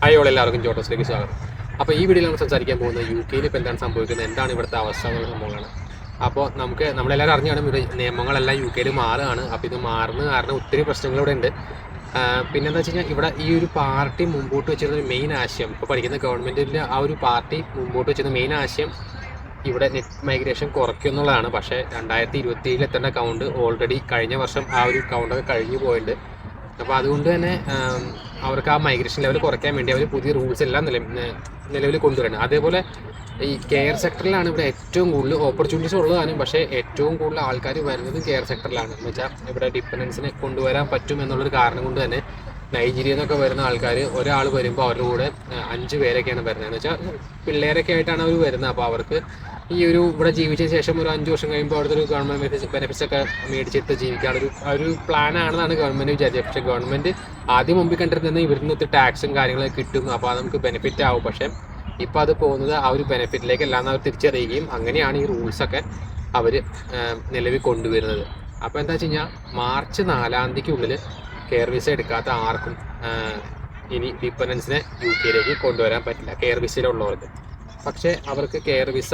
Hi all എല്ലാവർക്കും ജോട്ടോസിലേക്ക് സ്വാഗതം. അപ്പോൾ ഈ വീഡിയോയിൽ നമ്മൾ സംസാരിക്കാൻ പോകുന്നത് UK ഇപ്പോൾ എന്താണ് സംഭവിക്കുന്നത്, എന്താണ് ഇവിടുത്തെ അവസ്ഥ എന്നുള്ള സംഭവങ്ങളാണ്. അപ്പോൾ നമ്മളെല്ലാവരും അറിഞ്ഞാണ് ഇവിടെ നിയമങ്ങളെല്ലാം UK മാറുകയാണ്. അപ്പോൾ ഇത് മാറുന്ന കാരണം ഒത്തിരി പ്രശ്നങ്ങൾ ഇവിടെ ഉണ്ട്. പിന്നെന്താ വെച്ച് കഴിഞ്ഞാൽ ഇവിടെ ഈ ഒരു പാർട്ടി മുമ്പോട്ട് വെച്ചിരുന്ന ഒരു മെയിൻ ആശയം, ഇപ്പോൾ പഠിക്കുന്ന ഗവൺമെൻറ്റിൻ്റെ ആ ഒരു പാർട്ടി മുമ്പോട്ട് വെച്ചിരുന്ന മെയിൻ ആശയം ഇവിടെ നെറ്റ് മൈഗ്രേഷൻ കുറയ്ക്കും എന്നുള്ളതാണ്. പക്ഷേ 2027 എത്തേണ്ട കൗണ്ട് ഓൾറെഡി കഴിഞ്ഞ വർഷം ആ ഒരു കൗണ്ടൊക്കെ കഴിഞ്ഞു പോയിട്ടുണ്ട്. അപ്പോൾ അതുകൊണ്ട് തന്നെ അവർക്ക് ആ മൈഗ്രേഷൻ ലെവൽ കുറയ്ക്കാൻ വേണ്ടി അവർ പുതിയ റൂൾസ് എല്ലാം നിലവിൽ കൊണ്ടുവരണം. അതേപോലെ ഈ കെയർ സെക്ടറിലാണ് ഇവിടെ ഏറ്റവും കൂടുതൽ ഓപ്പർച്യൂണിറ്റീസ് ഉള്ളതാണ്. പക്ഷേ ഏറ്റവും കൂടുതൽ ആൾക്കാർ വരുന്നത് കെയർ സെക്ടറിലാണ്. എന്ന് വെച്ചാൽ ഇവിടെ ഡിപ്പെൻഡൻസിനെ കൊണ്ടുവരാൻ പറ്റും എന്നുള്ളൊരു കാരണം കൊണ്ട് തന്നെ നൈജീരിയയിൽ നിന്നൊക്കെ വരുന്ന ആൾക്കാർ ഒരാൾ വരുമ്പോൾ അവരുടെ കൂടെ 5 പേരൊക്കെയാണ് വരുന്നത്. എന്ന് വെച്ചാൽ പിള്ളേരൊക്കെ ആയിട്ടാണ് അവർ വരുന്നത്. അപ്പോൾ അവർക്ക് ഈ ഒരു ഇവിടെ ജീവിച്ച ശേഷം ഒരു 5 വർഷം കഴിയുമ്പോൾ അവിടുത്തെ ഒരു ഗവൺമെൻറ് ബെനിഫിറ്റ്സ് ഒക്കെ മേടിച്ചിട്ട് ജീവിക്കാനൊരു ഒരു പ്ലാനാണെന്നാണ് ഗവൺമെൻറ് വിചാരിച്ചത്. പക്ഷേ ഗവൺമെൻറ് ആദ്യം മുമ്പിൽ കണ്ടിരുന്നത് ഇവരിൽ ടാക്സും കാര്യങ്ങളൊക്കെ കിട്ടും, അപ്പോൾ അത് നമുക്ക് ബെനിഫിറ്റ് ആവും. പക്ഷേ ഇപ്പോൾ അത് പോകുന്നത് ആ ഒരു ബെനിഫിറ്റിലേക്ക് എല്ലാം അവർ തിരിച്ചറിയുകയും അങ്ങനെയാണ് ഈ റൂൾസൊക്കെ അവർ നിലവിൽ കൊണ്ടുവരുന്നത്. അപ്പോൾ എന്താ വെച്ച് കഴിഞ്ഞാൽ മാർച്ച് 4-ാം തീയതിക്കുള്ളിൽ കെയർ വിസ എടുക്കാത്ത ആർക്കും ഇനി ഡിപ്പെൻഡൻസിനെ UK കൊണ്ടുവരാൻ പറ്റില്ല, കെയർ വിസയിലുള്ളവർക്ക്. പക്ഷേ അവർക്ക് കെയർ വിസ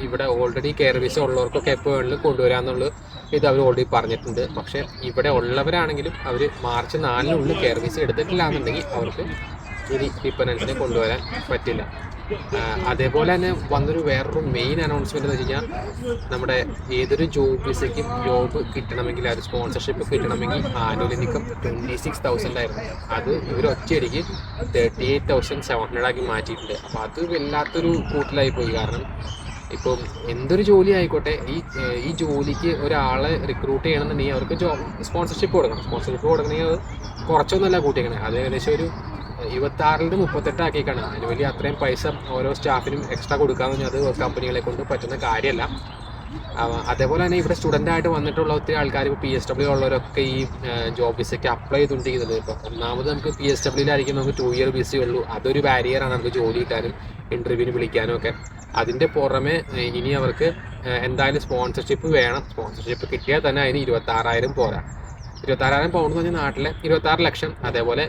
ഇവിടെ ഓൾറെഡി കെയർ വിസ ഉള്ളവർക്കൊക്കെ എപ്പോൾ വേണമെങ്കിലും കൊണ്ടുവരാമെന്നുള്ളത് ഇത് അവർ ഓൾറെഡി പറഞ്ഞിട്ടുണ്ട്. പക്ഷേ ഇവിടെ ഉള്ളവരാണെങ്കിലും അവർ മാർച്ച് 4-നുള്ളിൽ കെയർ വിസ എടുത്തിട്ടില്ല എന്നുണ്ടെങ്കിൽ അവർക്ക് ഇനി ഡിപ്പെൻഡൻസിനെ കൊണ്ടുവരാൻ പറ്റില്ല. അതേപോലെ തന്നെ വന്നൊരു വേറൊരു മെയിൻ അനൗൺസ്മെൻറ്റ് എന്ന് വെച്ച് കഴിഞ്ഞാൽ നമ്മുടെ ഏതൊരു ജോബ് വിസയ്ക്കും ജോബ് കിട്ടണമെങ്കിൽ അത് സ്പോൺസർഷിപ്പ് കിട്ടണമെങ്കിൽ ആനുവൽ ഇൻകം 26,000 ആയിരുന്നു. അത് ഇവർ ഒറ്റയടിക്ക് 38,700 ആക്കി മാറ്റിയിട്ടുണ്ട്. അപ്പോൾ അത് വല്ലാത്തൊരു കൂട്ടലായി പോയി. കാരണം ഇപ്പം എന്തൊരു ജോലി ആയിക്കോട്ടെ, ഈ ജോലിക്ക് ഒരാളെ റിക്രൂട്ട് ചെയ്യണമെന്നുണ്ടെങ്കിൽ അവർക്ക് സ്പോൺസർഷിപ്പ് കൊടുക്കണം. സ്പോൺസർഷിപ്പ് കൊടുക്കണമെങ്കിൽ അത് കുറച്ചൊന്നുമല്ല കൂട്ടിയേക്കണേ, അത് ഏകദേശം ഒരു 26 38 ആക്കിയേക്കാണ്. അതിന് വലിയ അത്രയും പൈസ ഓരോ സ്റ്റാഫിനും എക്സ്ട്രാ കൊടുക്കാമെന്ന് പറഞ്ഞാൽ അത് കമ്പനികളെ കൊണ്ട് പറ്റുന്ന കാര്യമല്ല. അതേപോലെ തന്നെ ഇവിടെ സ്റ്റുഡൻ്റായിട്ട് വന്നിട്ടുള്ള ഒത്തിരി ആൾക്കാർ ഇപ്പോൾ PSW ഉള്ളവരൊക്കെ ഈ ജോബ് വിസയ്ക്ക് അപ്ലൈ ചെയ്തുകൊണ്ടിരിക്കുന്നത്. ഇപ്പോൾ ഒന്നാമത് നമുക്ക് PSWയിലായിരിക്കും നമുക്ക് 2 ഇയർ വിസയേ ഉള്ളൂ. അതൊരു ബാരിയറാണ് നമുക്ക് ജോലി കിട്ടാനും ഇൻ്റർവ്യൂവിന് വിളിക്കാനും ഒക്കെ. അതിൻ്റെ പുറമെ ഇനി അവർക്ക് എന്തായാലും സ്പോൺസർഷിപ്പ് വേണം. സ്പോൺസർഷിപ്പ് കിട്ടിയാൽ തന്നെ അതിന് 26,000 പോരാ. 26,000 പൗണ്ട് എന്ന് പറഞ്ഞാൽ നാട്ടിലെ 26 ലക്ഷം. അതേപോലെ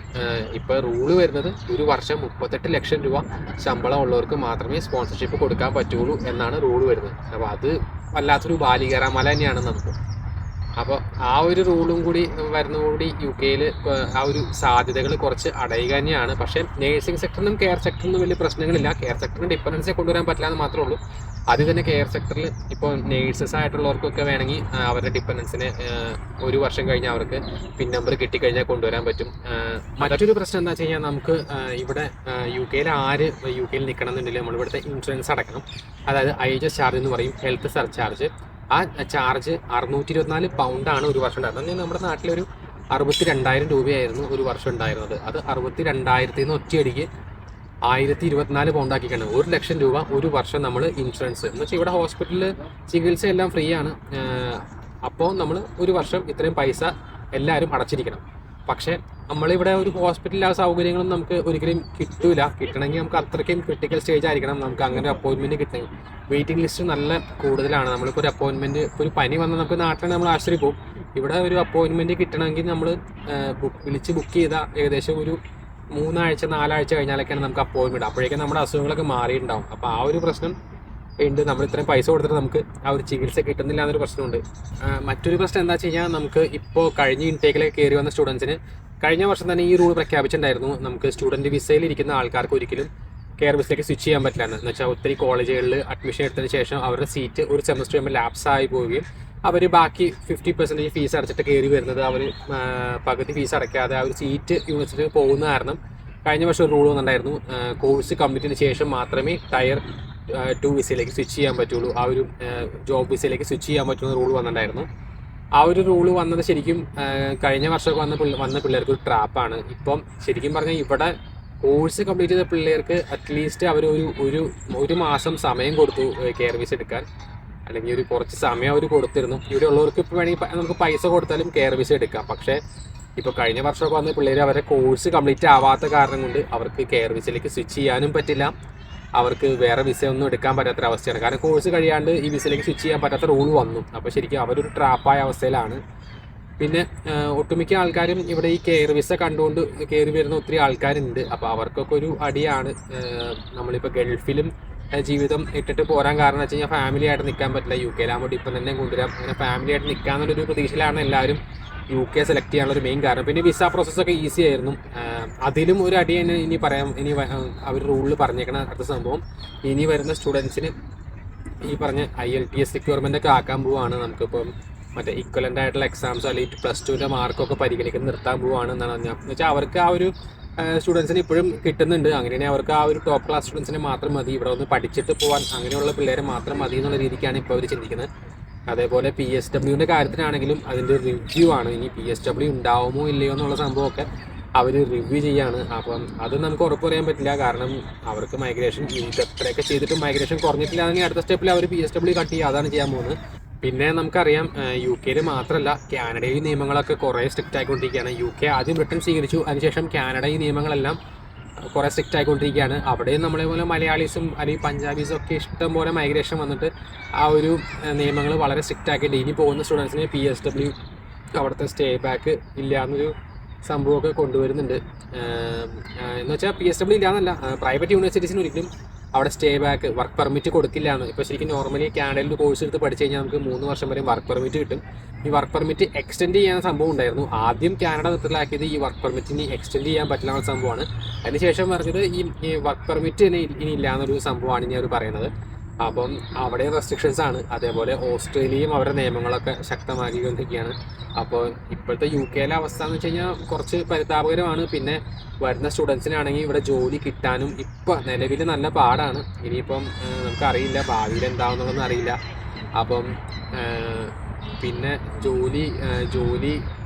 ഇപ്പോൾ റൂള് വരുന്നത് ഒരു വർഷം 38 ലക്ഷം രൂപ ശമ്പളം ഉള്ളവർക്ക് മാത്രമേ സ്പോൺസർഷിപ്പ് കൊടുക്കാൻ പറ്റുള്ളൂ എന്നാണ് റൂള് വരുന്നത്. അപ്പോൾ അത് വല്ലാത്തൊരു ബാലികേറാമല തന്നെയാണ് നമുക്ക്. അപ്പോൾ ആ ഒരു റൂളും കൂടി വരുന്നതോടുകൂടി UK ആ ഒരു സാധ്യതകൾ കുറച്ച് അടയുക തന്നെയാണ്. പക്ഷേ നേഴ്സിംഗ് സെക്ടറിനും കെയർ സെക്ടറിനും വലിയ പ്രശ്നങ്ങളില്ല. കെയർ സെക്ടറിന് ഡിപ്പെൻഡൻസിനെ കൊണ്ടുവരാൻ പറ്റില്ല എന്ന് മാത്രമേ ഉള്ളൂ. ആദ്യം തന്നെ കെയർ സെക്ടറിൽ ഇപ്പോൾ നേഴ്സസ് ആയിട്ടുള്ളവർക്കൊക്കെ വേണമെങ്കിൽ അവരുടെ ഡിപ്പെൻഡൻസിനെ ഒരു വർഷം കഴിഞ്ഞാൽ അവർക്ക് പിൻ നമ്പർ കിട്ടിക്കഴിഞ്ഞാൽ കൊണ്ടുവരാൻ പറ്റും. മറ്റൊരു പ്രശ്നം എന്താ വെച്ച് കഴിഞ്ഞാൽ നമുക്ക് ഇവിടെ UK ആര് UK നിൽക്കണം എന്നുണ്ടെങ്കിൽ നമ്മളിവിടുത്തെ ഇൻഷുറൻസ് അടക്കണം. അതായത് IHS ചാർജ് എന്ന് പറയും, ഹെൽത്ത് സർചാർജ്. ആ ചാർജ് 624 പൗണ്ടാണ് ഒരു വർഷം ഉണ്ടായിരുന്നത്. നമ്മുടെ നാട്ടിലൊരു 62,000 രൂപയായിരുന്നു ഒരു വർഷം ഉണ്ടായിരുന്നത്. അത് 62,000 നിന്ന് ഒറ്റയടിക്ക് 1,024 പൗണ്ടാക്കിക്കാണ്. 1 ലക്ഷം രൂപ ഒരു വർഷം നമ്മൾ ഇൻഷുറൻസ് എന്ന് വെച്ചാൽ ഇവിടെ ഹോസ്പിറ്റലിൽ ചികിത്സ എല്ലാം ഫ്രീ ആണ്. അപ്പോൾ നമ്മൾ ഒരു വർഷം ഇത്രയും പൈസ എല്ലാവരും അടച്ചിരിക്കണം. പക്ഷേ നമ്മളിവിടെ ഒരു ഹോസ്പിറ്റലിൽ ആ സൗകര്യങ്ങളൊന്നും നമുക്ക് ഒരിക്കലും കിട്ടില്ല. കിട്ടണമെങ്കിൽ നമുക്ക് അത്രയ്ക്കും ക്രിട്ടിക്കൽ സ്റ്റേജ് ആയിരിക്കണം നമുക്ക് അങ്ങനെ അപ്പോയിൻമെൻറ്റ് കിട്ടണമെങ്കിൽ. വെയിറ്റിംഗ് ലിസ്റ്റ് നല്ല കൂടുതലാണ്. നമ്മളിപ്പോൾ ഒരു അപ്പോയിൻമെൻറ്റ്, ഒരു പനി വന്നാൽ നമുക്ക് നാട്ടിൽ നമ്മൾ ആശുപത്രി പോകും. ഇവിടെ ഒരു അപ്പോയിൻമെൻറ്റ് കിട്ടണമെങ്കിൽ നമ്മൾ വിളിച്ച് ബുക്ക് ചെയ്താൽ ഏകദേശം ഒരു 3 ആഴ്ച 4 ആഴ്ച കഴിഞ്ഞാലൊക്കെയാണ് നമുക്ക് അപ്പോയിൻമെൻറ്റ്. അപ്പോഴേക്കും നമ്മുടെ അസുഖങ്ങളൊക്കെ മാറിയിട്ടുണ്ടാവും. അപ്പോൾ ആ ഒരു പ്രശ്നം ഉണ്ട്. നമ്മൾ ഇത്രയും പൈസ കൊടുത്തിട്ട് നമുക്ക് ആ ഒരു ചികിത്സ കിട്ടുന്നില്ല എന്നൊരു പ്രശ്നമുണ്ട്. മറ്റൊരു പ്രശ്നം എന്താ വെച്ച് കഴിഞ്ഞാൽ നമുക്ക് ഇപ്പോൾ കഴിഞ്ഞ ഇൻടേക്കിലേക്ക് കയറി വന്ന സ്റ്റുഡൻസിന് കഴിഞ്ഞ വർഷം തന്നെ ഈ റൂൾ പ്രഖ്യാപിച്ചിട്ടുണ്ടായിരുന്നു. നമുക്ക് സ്റ്റുഡൻറ്റ് വിസയിൽ ഇരിക്കുന്ന ആൾക്കാർക്ക് ഒരിക്കലും കെയർ വിസയിലേക്ക് സ്വിച്ച് ചെയ്യാൻ പറ്റില്ല എന്ന് വെച്ചാൽ ഒത്തിരി കോളേജുകളിൽ അഡ്മിഷൻ എടുത്തതിന് ശേഷം അവരുടെ സീറ്റ് ഒരു സെമസ്റ്റർ കഴിയുമ്പോൾ ലാപ്സ് ആയി പോവുകയും അവർ ബാക്കി 50% ഫീസ് അടച്ചിട്ട് കയറി വരുന്നത് അവർ പകുതി ഫീസ് അടയ്ക്കാതെ ആ ഒരു സീറ്റ് യൂണിവേഴ്സിറ്റിയിൽ പോകുന്ന കാരണം കഴിഞ്ഞ വർഷം ഒരു റൂൾ വന്നിട്ടുണ്ടായിരുന്നു. കോഴ്സ് കംപ്ലീറ്റിന് ശേഷം മാത്രമേ ടയർ 2 വിസയിലേക്ക് സ്വിച്ച് ചെയ്യാൻ പറ്റുള്ളൂ, ആ ഒരു ജോബ് വിസയിലേക്ക് സ്വിച്ച് ചെയ്യാൻ പറ്റുന്ന റൂൾ വന്നിട്ടുണ്ടായിരുന്നു. ആ ഒരു റൂള് വന്നത് ശരിക്കും കഴിഞ്ഞ വർഷമൊക്കെ വന്ന പിള്ളേർക്ക് ഒരു ട്രാപ്പാണ്. ഇപ്പം ശരിക്കും പറഞ്ഞാൽ ഇവിടെ കോഴ്സ് കംപ്ലീറ്റ് ചെയ്ത പിള്ളേർക്ക് അറ്റ്ലീസ്റ്റ് അവർ ഒരു മാസം സമയം കൊടുത്തു കെയർ വിസ എടുക്കാൻ, അല്ലെങ്കിൽ ഒരു കുറച്ച് സമയം അവർ കൊടുത്തിരുന്നു. ഇവിടെ ഉള്ളവർക്ക് ഇപ്പോൾ വേണമെങ്കിൽ നമുക്ക് പൈസ കൊടുത്താലും കെയർ വിസ എടുക്കാം. പക്ഷേ ഇപ്പോൾ കഴിഞ്ഞ വർഷമൊക്കെ വന്ന പിള്ളേർ അവരുടെ കോഴ്സ് കംപ്ലീറ്റ് ആവാത്ത കാരണം കൊണ്ട് അവർക്ക് കെയർ വിസയിലേക്ക് സ്വിച്ച് ചെയ്യാനും പറ്റില്ല, അവർക്ക് വേറെ വിസ ഒന്നും എടുക്കാൻ പറ്റാത്തൊരവസ്ഥയാണ്. കാരണം കോഴ്സ് കഴിയാണ്ട് ഈ വിസയിലേക്ക് സ്വിച്ച് ചെയ്യാൻ പറ്റാത്ത റൂൾ വന്നു. അപ്പോൾ ശരിക്കും അവരൊരു ട്രാപ്പായ അവസ്ഥയിലാണ്. പിന്നെ ഒട്ടുമിക്ക ആൾക്കാരും ഇവിടെ ഈ കെയർ വിസ കണ്ടുകൊണ്ട് കയറി വരുന്ന ഒത്തിരി ആൾക്കാരുണ്ട്. അപ്പോൾ അവർക്കൊക്കെ ഒരു അടിയാണ്. നമ്മളിപ്പോൾ ഗൾഫിലും ജീവിതം ഇട്ടിട്ട് പോരാൻ കാരണം വെച്ച് കഴിഞ്ഞാൽ ഫാമിലി ആയിട്ട് നിൽക്കാൻ പറ്റില്ല. UK യിലാകുമ്പോൾ ഡിപ്പെൻഡൻറ്റിനെ കൊണ്ടുവരാം. അങ്ങനെ ഫാമിലി ആയിട്ട് നിൽക്കാമെന്നുള്ളൊരു പ്രതീക്ഷയിലാണ് എല്ലാവരും UK സെലക്ട് ചെയ്യാനുള്ളൊരു മെയിൻ കാരണം. പിന്നെ വിസ പ്രോസസ്സൊക്കെ ഈസി ആയിരുന്നു. അതിലും ഒരു അടി തന്നെ ഇനി പറയാം. ഇനി അവർ റൂളിൽ പറഞ്ഞേക്കണ അടുത്ത സംഭവം, ഇനി വരുന്ന സ്റ്റുഡൻസിന് ഈ പറഞ്ഞ IELTS റിക്വയർമെൻ്റ് ഒക്കെ ആക്കാൻ പോവുകയാണ്. നമുക്കിപ്പം മറ്റേ ഇക്വലൻ്റ് ആയിട്ടുള്ള എക്സാംസോ അല്ലെങ്കിൽ +2ൻ്റെ മാർക്കൊക്കെ പരിഗണിക്കുന്നത് നിർത്താൻ പോവുകയാണ് എന്നാണ് ഞാൻ എന്ന് വെച്ചാൽ അവർക്ക് ആ ഒരു സ്റ്റുഡൻസിന് ഇപ്പോഴും കിട്ടുന്നുണ്ട്. അങ്ങനെയാണെങ്കിൽ അവർക്ക് ആ ഒരു ടോപ്പ് ക്ലാസ് സ്റ്റുഡൻസിനെ മാത്രം മതി, ഇവിടെ ഒന്ന് പഠിച്ചിട്ട് പോകാൻ അങ്ങനെയുള്ള പിള്ളേരെ മാത്രം മതി എന്നുള്ള രീതിക്കാണ് ഇപ്പോൾ അവർ ചിന്തിക്കുന്നത്. അതേപോലെ PSWൻ്റെ കാര്യത്തിനാണെങ്കിലും അതിൻ്റെ റിവ്യൂ ആണ്. ഇനി PSW ഉണ്ടാവുമോ ഇല്ലയോ എന്നുള്ള സംഭവമൊക്കെ അവർ റിവ്യൂ ചെയ്യാണ്. അപ്പം അത് നമുക്ക് ഉറപ്പ് പറയാൻ പറ്റില്ല. കാരണം അവർക്ക് മൈഗ്രേഷൻ എത്രയൊക്കെ ചെയ്തിട്ടും മൈഗ്രേഷൻ കുറഞ്ഞിട്ടില്ലാണെങ്കിൽ അടുത്ത സ്റ്റെപ്പിൽ അവർ PSW കട്ട് ചെയ്യുക, അതാണ് ചെയ്യാൻ പോകുന്നത്. പിന്നെ നമുക്കറിയാം UK യിൽ മാത്രമല്ല കാനഡയിൽ നിയമങ്ങളൊക്കെ കുറേ സ്ട്രിക്റ്റ് ആയിക്കൊണ്ടിരിക്കുകയാണ്. UK ആദ്യം ബ്രിട്ടൻ സ്വീകരിച്ചു, അതിനുശേഷം കാനഡ ഈ നിയമങ്ങളെല്ലാം കുറേ സ്ട്രിക്റ്റ് ആയിക്കൊണ്ടിരിക്കുകയാണ്. അവിടെയും നമ്മളെ പോലെ മലയാളീസും അല്ലെങ്കിൽ പഞ്ചാബീസും ഒക്കെ ഇഷ്ടം പോലെ മൈഗ്രേഷൻ വന്നിട്ട് ആ ഒരു നിയമങ്ങൾ വളരെ സ്ട്രിക്റ്റ് ആക്കിയിട്ട് ഇനി പോകുന്ന സ്റ്റുഡൻസിന് PSW അവിടുത്തെ സ്റ്റേ ബാക്ക് ഇല്ല എന്നൊരു സംഭവമൊക്കെ കൊണ്ടുവരുന്നുണ്ട്. എന്ന് വെച്ചാൽ PSW ഇല്ലയെന്നല്ല, പ്രൈവറ്റ് യൂണിവേഴ്സിറ്റീസിന് ഒരിക്കലും അവിടെ സ്റ്റേ ബാക്ക് വർക്ക് പെർമിറ്റ് കൊടുക്കില്ല എന്ന്. ഇപ്പോൾ ശരിക്കും നോർമലി കാനഡയിൽ കോഴ്സ് എടുത്ത് പഠിച്ചു കഴിഞ്ഞാൽ നമുക്ക് 3 വർഷം വരെ വർക്ക് പെർമിറ്റ് കിട്ടും. ഈ വർക്ക് പെർമിറ്റ് എക്സ്റ്റെൻഡ് ചെയ്യാൻ സംഭവം ഉണ്ടായിരുന്നു. ആദ്യം കാനഡ നിർത്തലാക്കിയത് ഈ വർക്ക് പെർമിറ്റിന് എക്സ്റ്റെൻഡ് ചെയ്യാൻ പറ്റില്ല എന്ന സംഭവമാണ്. അതിനുശേഷം പറഞ്ഞത് ഈ വർക്ക് പെർമിറ്റ് തന്നെ ഇനി ഇല്ല എന്നൊരു സംഭവമാണ് ഇനി അവർ പറയുന്നത്. അപ്പം അവിടെ റെസ്ട്രിക്ഷൻസ് ആണ്. അതേപോലെ ഓസ്ട്രേലിയയും അവരുടെ നിയമങ്ങളൊക്കെ ശക്തമാക്കിക്കൊണ്ടിരിക്കുകയാണ്. അപ്പോൾ ഇപ്പോഴത്തെ UK യിലെ അവസ്ഥ എന്ന് വെച്ച് കഴിഞ്ഞാൽ കുറച്ച് പരിതാപകരമാണ്. പിന്നെ വരുന്ന സ്റ്റുഡൻസിനാണെങ്കിൽ ഇവിടെ ജോലി കിട്ടാനും ഇപ്പം നിലവിൽ നല്ല പാടാണ്. ഇനിയിപ്പം നമുക്കറിയില്ല ഭാവിയിൽ എന്താവുന്നുള്ളതെന്ന് അറിയില്ല. അപ്പം പിന്നെ ജോലി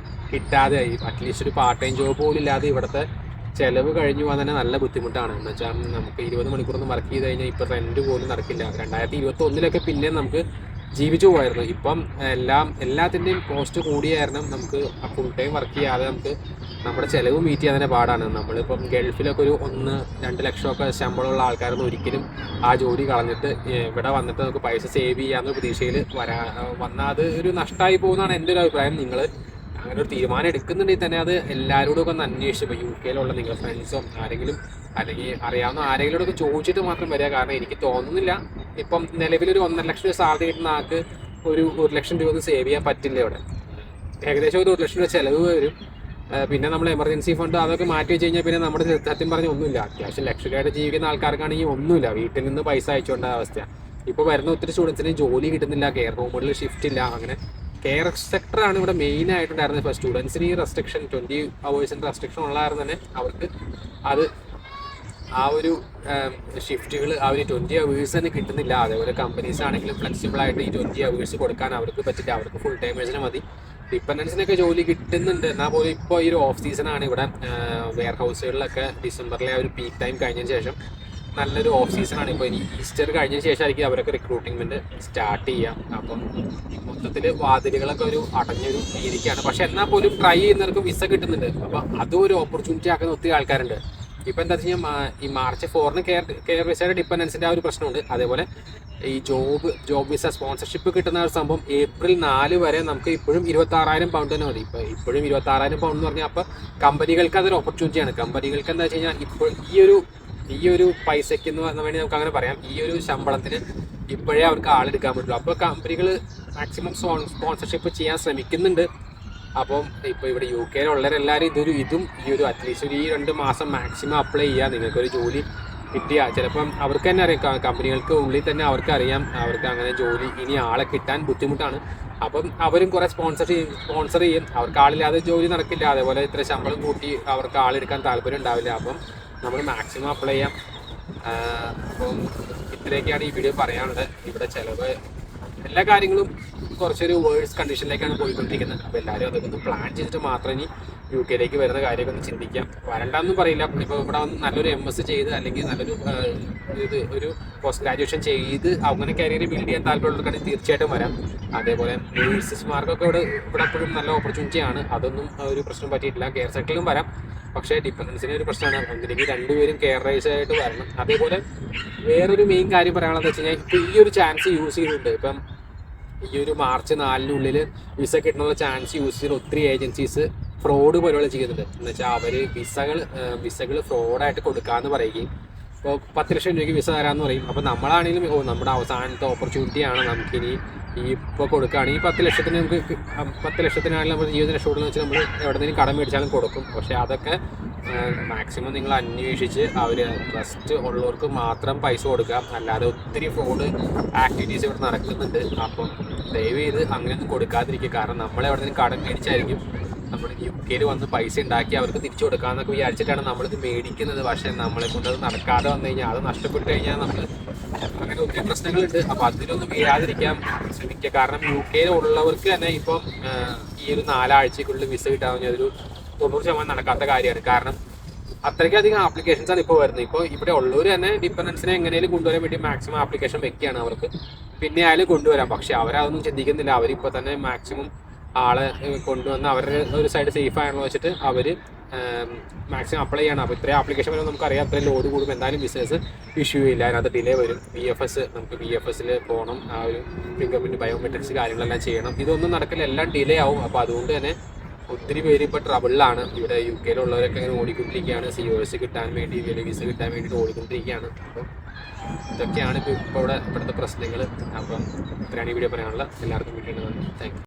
കിട്ടാതെ അറ്റ്ലീസ്റ്റ് ഒരു പാർട്ട് ടൈം ജോബ് പോലും ഇല്ലാതെ ഇവിടുത്തെ ചിലവ് കഴിഞ്ഞു പോകാൻ തന്നെ നല്ല ബുദ്ധിമുട്ടാണ്. എന്ന് വെച്ചാൽ നമുക്ക് 20 മണിക്കൂറൊന്നും വർക്ക് ചെയ്ത് കഴിഞ്ഞാൽ ഇപ്പോൾ റെൻറ്റ് പോലും നടക്കില്ല. 2021 പിന്നെ നമുക്ക് ജീവിച്ചു പോകായിരുന്നു. ഇപ്പം എല്ലാത്തിൻ്റെയും കോസ്റ്റ് കൂടിയ കാരണം നമുക്ക് ഫുൾ ടൈം വർക്ക് ചെയ്യാതെ നമുക്ക് നമ്മുടെ ചിലവ് മീറ്റ് ചെയ്യാൻ തന്നെ പാടാണ്. നമ്മളിപ്പം ഗൾഫിലൊക്കെ ഒരു 1-2 ലക്ഷമൊക്കെ ശമ്പളമുള്ള ആൾക്കാരൊന്നും ഒരിക്കലും ആ ജോലി കളഞ്ഞിട്ട് ഇവിടെ വന്നിട്ട് നമുക്ക് പൈസ സേവ് ചെയ്യാമെന്ന പ്രതീക്ഷയിൽ വന്നാൽ അത് ഒരു നഷ്ടമായി പോകുന്നതാണ് എൻ്റെ ഒരു അഭിപ്രായം. നിങ്ങൾ അങ്ങനെ ഒരു തീരുമാനം എടുക്കുന്നുണ്ടെങ്കിൽ തന്നെ അത് എല്ലാവരോടും ഒക്കെ ഒന്ന് അന്വേഷിച്ച്, ഇപ്പോൾ UK യിലുള്ള നിങ്ങളുടെ ഫ്രണ്ട്സോ ആരെങ്കിലും അല്ലെങ്കിൽ അറിയാവുന്ന ആരെങ്കിലോടൊക്കെ ചോദിച്ചിട്ട് മാത്രം വരിക. കാരണം എനിക്ക് തോന്നുന്നില്ല ഇപ്പം നിലവിലൊരു 1.5 ലക്ഷം രൂപ സാലറി കിട്ടുന്ന ആൾക്ക് ഒരു 1 ലക്ഷം രൂപ ഒന്നും സേവ് ചെയ്യാൻ പറ്റില്ല ഇവിടെ. ഏകദേശം ഒരു 1 ലക്ഷം രൂപ ചിലവ് വരും. പിന്നെ നമ്മൾ എമർജൻസി ഫണ്ട് അതൊക്കെ മാറ്റി വെച്ച് കഴിഞ്ഞാൽ പിന്നെ നമ്മുടെ സത്യം പറഞ്ഞ ഒന്നുമില്ല. അത്യാവശ്യം ലക്ഷറിയായിട്ട് ജീവിക്കുന്ന ആൾക്കാർക്കാണെങ്കിൽ ഒന്നുമില്ല, വീട്ടിൽ നിന്ന് പൈസ അയച്ചുകൊണ്ട അവസ്ഥ. ഇപ്പോൾ വരുന്ന ഒത്തിരി സ്റ്റുഡൻസിന് ജോലി കിട്ടുന്നില്ല, കെയർ ഹോമുകളിൽ ഷിഫ്റ്റ് ഇല്ല. അങ്ങനെ കെയർ സെക്ടറാണ് ഇവിടെ മെയിൻ ആയിട്ടുണ്ടായിരുന്നത്. ഇപ്പോൾ സ്റ്റുഡൻസിന് ഈ റെസ്ട്രിക്ഷൻ 20 hours റെസ്ട്രിക്ഷൻ ഉള്ള കാരണം തന്നെ അവർക്ക് അത് ആ ഒരു ഷിഫ്റ്റുകൾ ആ ഒരു 20 hours തന്നെ കിട്ടുന്നില്ല. അതേപോലെ കമ്പനീസ് ആണെങ്കിലും ഫ്ലെക്സിബിൾ ആയിട്ട് ഈ 20 hours കൊടുക്കാൻ അവർക്ക് പറ്റില്ല. അവർക്ക് ഫുൾ ടൈമേഴ്സിന് മതി. ഡിപ്പെൻഡൻസിനൊക്കെ ജോലി കിട്ടുന്നുണ്ട്. എന്നാൽ പോലും ഇപ്പോൾ ഈ ഒരു ഓഫ് സീസണാണ് ഇവിടെ. വെയർ ഹൗസുകളിലൊക്കെ ഡിസംബറിലെ ആ ഒരു പീക്ക് ടൈം കഴിഞ്ഞതിന് ശേഷം നല്ലൊരു ഓഫ് സീസണാണ്. ഇപ്പോൾ ഇനി ഈസ്റ്റർ കഴിഞ്ഞതിന് ശേഷമായിരിക്കും അവരൊക്കെ റിക്രൂട്ട്മെൻറ്റ് സ്റ്റാർട്ട് ചെയ്യാം. അപ്പം മൊത്തത്തിൽ വാതിലുകളൊക്കെ ഒരു അടഞ്ഞൊരു രീതിക്കാണ്. പക്ഷെ എന്നാൽ പോലും ട്രൈ ചെയ്യുന്നവർക്ക് വിസ കിട്ടുന്നുണ്ട്. അപ്പോൾ അതും ഒരു ഓപ്പർച്യൂണിറ്റി ആക്കുന്ന ഒത്തിരി ആൾക്കാരുണ്ട്. ഇപ്പം എന്താ വെച്ച് കഴിഞ്ഞാൽ ഈ March 4 കെയർ വിസയുടെ ഡിപ്പെൻഡൻസിൻ്റെ ആ ഒരു പ്രശ്നമുണ്ട്. അതേപോലെ ഈ ജോബ് വിസ സ്പോൺസർഷിപ്പ് കിട്ടുന്ന ഒരു സംഭവം April 4 വരെ നമുക്ക് ഇപ്പോഴും 26,000 പൗണ്ട് തന്നെ മതി. ഇപ്പോഴും 26,000 പൗണ്ട് എന്ന് പറഞ്ഞാൽ അപ്പോൾ കമ്പനികൾക്ക് അതൊരു ഓപ്പർച്യൂണിറ്റിയാണ്. കമ്പനികൾക്ക് എന്താ വെച്ച് കഴിഞ്ഞാൽ ഇപ്പോൾ ഈ ഒരു പൈസയ്ക്ക് എന്ന് പറഞ്ഞാൽ വേണ്ടി നമുക്ക് അങ്ങനെ പറയാം, ഈ ഒരു ശമ്പളത്തിന് ഇപ്പോഴേ അവർക്ക് ആളെടുക്കാൻ പറ്റുള്ളൂ. അപ്പോൾ കമ്പനികൾ മാക്സിമം സ്പോൺസർഷിപ്പ് ചെയ്യാൻ ശ്രമിക്കുന്നുണ്ട്. അപ്പം ഇപ്പോൾ ഇവിടെ UK യിലുള്ളവരെല്ലാവരും ഇതും ഈ ഒരു അറ്റ്ലീസ്റ്റ് ഈ 2 മാസം മാക്സിമം അപ്ലൈ ചെയ്യുക. നിങ്ങൾക്കൊരു ജോലി കിട്ടിയാൽ ചിലപ്പം അവർക്ക് തന്നെ അറിയാം, കമ്പനികൾക്ക് ഉള്ളിൽ തന്നെ അവർക്കറിയാം അവർക്ക് അങ്ങനെ ജോലി ഇനി ആളെ കിട്ടാൻ ബുദ്ധിമുട്ടാണ്. അപ്പം അവരും കുറേ സ്പോൺസർ ചെയ്യും. അവർക്ക് ആളില്ലാതെ ജോലി നടക്കില്ല. അതേപോലെ ഇത്ര ശമ്പളം കൂട്ടി അവർക്ക് ആളെടുക്കാൻ താല്പര്യം ഉണ്ടാവില്ല. അപ്പം നമ്മൾ മാക്സിമം അപ്ലൈ ചെയ്യാം. അപ്പം ഇത്രയൊക്കെയാണ് ഈ വീഡിയോ പറയാനുള്ളത്. ഇവിടെ ചിലവ് എല്ലാ കാര്യങ്ങളും കുറച്ചൊരു വേഴ്സ് കണ്ടീഷനിലേക്കാണ് പോയിക്കൊണ്ടിരിക്കുന്നത്. അപ്പോൾ എല്ലാവരും അതൊക്കെ ഒന്ന് പ്ലാൻ ചെയ്തിട്ട് മാത്രം ഇനി UK യിലേക്ക് വരുന്ന കാര്യമൊക്കെ ഒന്ന് ചിന്തിക്കാം. വരണ്ടെന്നും പറയില്ല. ഇപ്പോൾ ഇവിടെ വന്ന് നല്ലൊരു MS ചെയ്ത് അല്ലെങ്കിൽ നല്ലൊരു ഒരു പോസ്റ്റ് ഗ്രാജുവേഷൻ ചെയ്ത് അങ്ങനെ കരിയർ ബിൽഡ് ചെയ്യാൻ താല്പര്യമുള്ളവർക്കാണെങ്കിൽ തീർച്ചയായിട്ടും വരാം. അതേപോലെ നേഴ്സസ്മാർക്കൊക്കെ ഇവിടെ എപ്പോഴും നല്ല ഓപ്പർച്യൂണിറ്റിയാണ്. അതൊന്നും ഒരു പ്രശ്നം പറ്റിയിട്ടില്ല. കെയർ സെക്ടറിലും വരാം. പക്ഷേ ഡിപ്പെൻഡൻസിന് ഒരു പ്രശ്നമാണ്. ഒന്നില്ലെങ്കിൽ 2 പേരും കെയറേഴ്സായിട്ട് വരണം. അതേപോലെ വേറൊരു മെയിൻ കാര്യം പറയാനുള്ളത് വെച്ച് കഴിഞ്ഞാൽ ഇപ്പോൾ ഈ ഒരു ചാൻസ് യൂസ് ചെയ്തിട്ടുണ്ട്. ഇപ്പം ഈ ഒരു മാർച്ച് 4-നുള്ളിൽ വിസ കിട്ടാനുള്ള ചാൻസ് യൂസ് ചെയ്യുന്ന ഒത്തിരി ഏജൻസീസ് ഫ്രോഡ് പരിപാടി ചെയ്യുന്നുണ്ട്. എന്ന് വെച്ചാൽ അവർ വിസകൾ ഫ്രോഡായിട്ട് കൊടുക്കാമെന്ന് പറയുകയും ഇപ്പോൾ 10 ലക്ഷം രൂപയ്ക്ക് വിസ തരാമെന്ന് പറയും. അപ്പോൾ നമ്മളാണെങ്കിലും നമ്മുടെ അവസാനത്തെ ഓപ്പർച്യൂണിറ്റിയാണ് നമുക്കിനി ഇപ്പോൾ കൊടുക്കുകയാണെങ്കിൽ 10 ലക്ഷത്തിന് നമുക്ക് 10 ലക്ഷത്തിനാണെങ്കിലും നമ്മൾ 20 ലക്ഷം കൊടുക്കുന്ന വെച്ചാൽ നമ്മൾ എവിടെ നിന്നും കടം മേടിച്ചാലും കൊടുക്കും. പക്ഷേ അതൊക്കെ മാക്സിമം നിങ്ങൾ അന്വേഷിച്ച് അവർ ട്രസ്റ്റ് ഉള്ളവർക്ക് മാത്രം പൈസ കൊടുക്കുക. അല്ലാതെ ഒത്തിരി ഫ്രോഡ് ആക്ടിവിറ്റീസ് ഇവിടെ നടക്കുന്നുണ്ട്. അപ്പം ദയവ് ചെയ്ത് അങ്ങനെയൊന്നും കൊടുക്കാതിരിക്കുക. കാരണം നമ്മളെ എവിടെ നിന്നും കടം മേടിച്ചായിരിക്കും നമ്മൾ UK വന്ന് പൈസ ഉണ്ടാക്കി അവർക്ക് തിരിച്ചു കൊടുക്കാമെന്നൊക്കെ വിചാരിച്ചിട്ടാണ് നമ്മളിത് മേടിക്കുന്നത്. പക്ഷേ നമ്മളെ കൊണ്ട് അത് നടക്കാതെ വന്നു കഴിഞ്ഞാൽ, അത് നഷ്ടപ്പെട്ട് കഴിഞ്ഞാൽ നമ്മൾ അങ്ങനെ ഒത്തിരി പ്രശ്നങ്ങളുണ്ട്. അപ്പോൾ അതിലൊന്നും വീഴാതിരിക്കാൻ ശ്രമിക്കുക. കാരണം UK ഉള്ളവർക്ക് തന്നെ ഇപ്പം ഈ ഒരു 4 ആഴ്ചക്കുള്ളിൽ വിസ കിട്ടാമെന്ന് അതൊരു 90% നടക്കാത്ത കാര്യമാണ്. കാരണം അത്രയ്ക്കധികം ആപ്ലിക്കേഷൻസാണ് ഇപ്പോൾ വരുന്നത്. ഇപ്പോൾ ഇവിടെ ഉള്ളവർ തന്നെ ഡിപ്പെൻഡൻസിനെ എങ്ങനെയും കൊണ്ടുവരാൻ വേണ്ടി മാക്സിമം ആപ്ലിക്കേഷൻ വെക്കുകയാണ്. അവർക്ക് പിന്നെ ആയാലും കൊണ്ടുവരാം. പക്ഷേ അവരതൊന്നും ചിന്തിക്കുന്നില്ല. അവരിപ്പോൾ തന്നെ മാക്സിമം ആളെ കൊണ്ടുവന്ന് അവരുടെ ഒരു സൈഡ് സേഫ് ആണെന്ന് വെച്ചിട്ട് അവർ മാക്സിമം അപ്ലൈ ചെയ്യണം. അപ്പോൾ ഇത്രയും ആപ്ലിക്കേഷൻ വരുമ്പോൾ നമുക്കറിയാം അത്രയും ലോഡ് കൂടും. എന്തായാലും ബിസിനസ് ഇഷ്യൂ ഇല്ല, അതിനകത്ത് ഡിലേ വരും. നമുക്ക് VFS പോകണം, ആ ഒരു ഫിംഗർ പ്രിൻറ്റ് ബയോമെട്രിക്സ് കാര്യങ്ങളെല്ലാം ചെയ്യണം. ഇതൊന്നും നടക്കില്ല, എല്ലാം ഡിലേ ആവും. അപ്പോൾ അതുകൊണ്ട് തന്നെ ഒത്തിരി പേര് ഇപ്പോൾ ട്രബിളിലാണ്. ഇവിടെ UK ഉള്ളവരൊക്കെ ഇങ്ങനെ ഓടിക്കൊണ്ടിരിക്കുകയാണ്. COS കിട്ടാൻ വേണ്ടി, വിസ കിട്ടാൻ വേണ്ടിയിട്ട് ഓടിക്കൊണ്ടിരിക്കുകയാണ്. അപ്പം ഇതൊക്കെയാണ് ഇപ്പോൾ ഇവിടുത്തെ പ്രശ്നങ്ങൾ. അപ്പം ഇത്രയാണ് ഈ വീഡിയോ പറയാനുള്ളത്. എല്ലാവർക്കും വീഡിയോ താങ്ക് യു.